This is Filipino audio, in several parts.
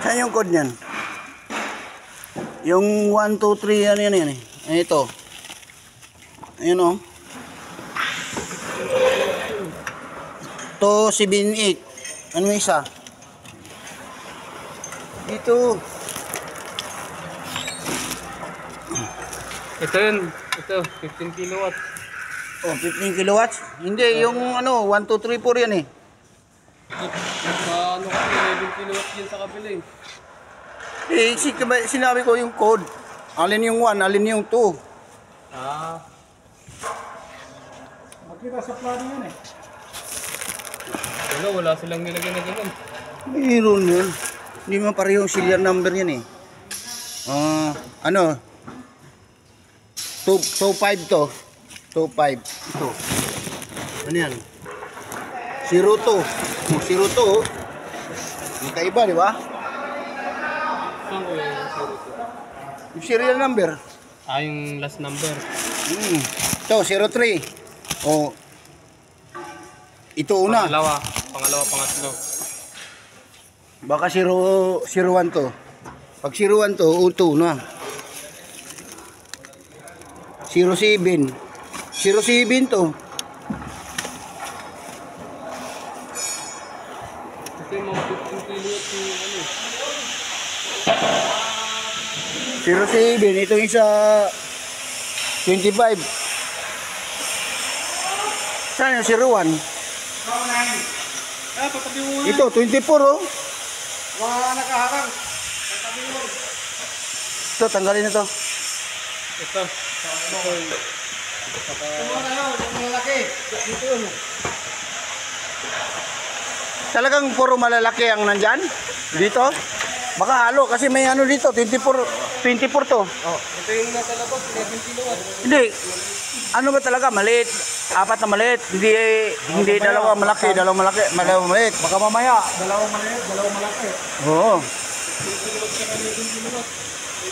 Saan yung code niyan? Yung 1, 2, 3, ano yan yan eh. Ito. Ayun o. 2, 7, 8. Ano yung isa? Dito. Ito yun. Ito, 15 kilowatts. Oh, 15 kilowatts? Hindi, yung ano, 1, 2, 3, 4 yan eh. Ano kasi, 11 kilowatts yun sa kabila eh. Eh, sinabi ko yung code. Alin yung 1, alin yung 2. Ah. Makita sa plano yan eh. Wala silang nilagyan na ganun. Mayroon yun. Hindi mo pareho yung serial number yan eh. Ano? 2.5 to. 2.5. Ito. Ano yan? 02. 02. Magkaiba, di ba? Saan ko yung 02? Yung serial number. Ah, yung last number. Ito, 03. Oh. Ito una. Pangalawa, pangatlo. Baka 01 to. Pag 01 to, ito na. 07. 07 to. Kasi mga 15 kilowatts yung ano eh. 07, ito yung isa 25. Saan yung 01? Ah, patabi mo Ito, 24 oh. mga nakaharang. Patabi mo. Ito, tanggalin na to. Ito. Ito na yun, yung malaki. Dito yun. Talagang puro malalaki ang nandyan? Dito? Baka halo kasi may ano dito, 24 to. Oh, ito yung nasa labas, 11 kilowatts. Hindi. Ano ba talaga? Maliit. Apat na maliit. Hindi dalawa malaki, dalawa maliit. Baka mamaya, dalawang maliit, dalawang malaki. Oo. 15 kilowatts saka 11 kilowatts.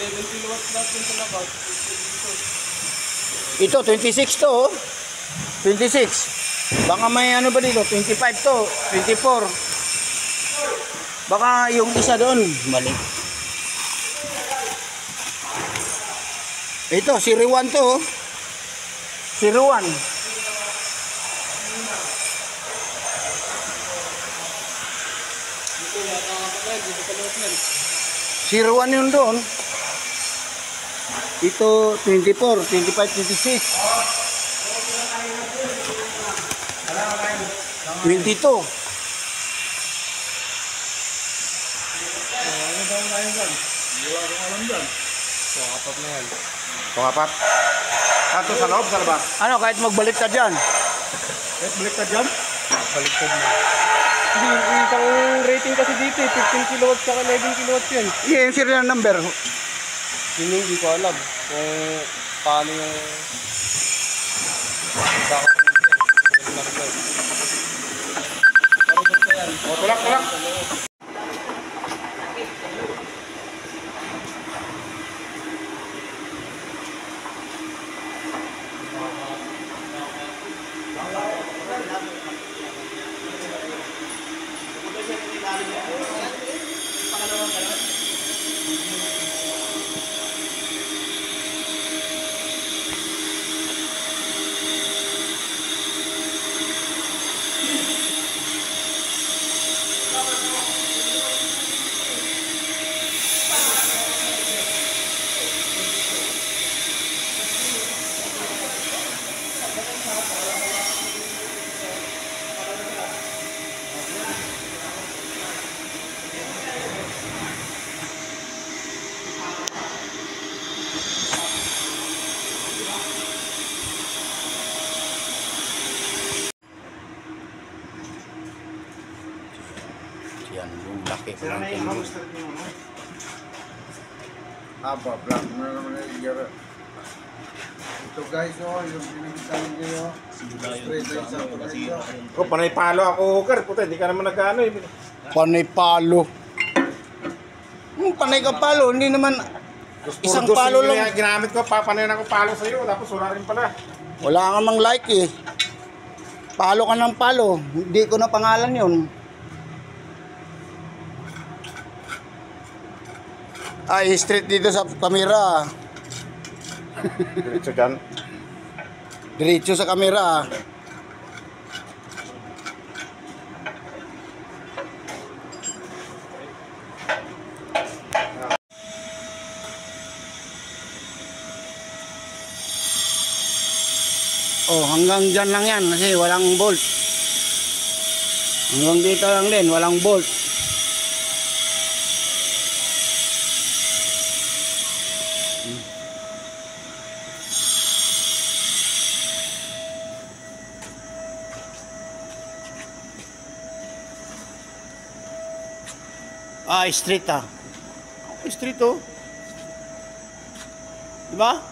11 kilowatts lahat yung sa labas. Ito, 26 to oh. 26. Baka may ano ba dito? 25 to. 24. Baka yung isa doon, mali. Ito, si Riwan to oh. Si Riwan. Si Riwan yun doon. Ito, 24, 25, 26. 22. Apat na yan. Pangapat. Ato sa loob, sa labas. Ano, kahit magbaliktad yan. Balik ka dyan. Baliktad na. Hindi, yung isang rating kasi dito eh. 15 kilowatts saka 11 kilowatts yan. Yeah, yung serial number. Yun yung hindi ko alam kung paano yung bakit yung number. Pero basta yan. O, tulak. Yan, yung laki ko lang. Aba, black mo na naman yung iyara. Ito guys, oh, yung pinagsasabi kayo. Straight tayo sa pagkakas. Oh, panay palo ako, Hooker. Puta, hindi ka naman nag-ano eh. Panay palo. Panay ka palo, hindi naman isang palo lang. Ginamit ko, papanay na ko palo sa'yo. Tapos wala rin pala. Wala ka mang like eh. Palo ka ng palo. Hindi ko na pangalan yun. Ay, straight dito sa camera. Diretso dyan. Diretso sa camera. Oh, hanggang dyan lang yan kasi walang bolt. Hanggang dito lang din, walang bolt. Ah, straight ah. Straight oh. Diba?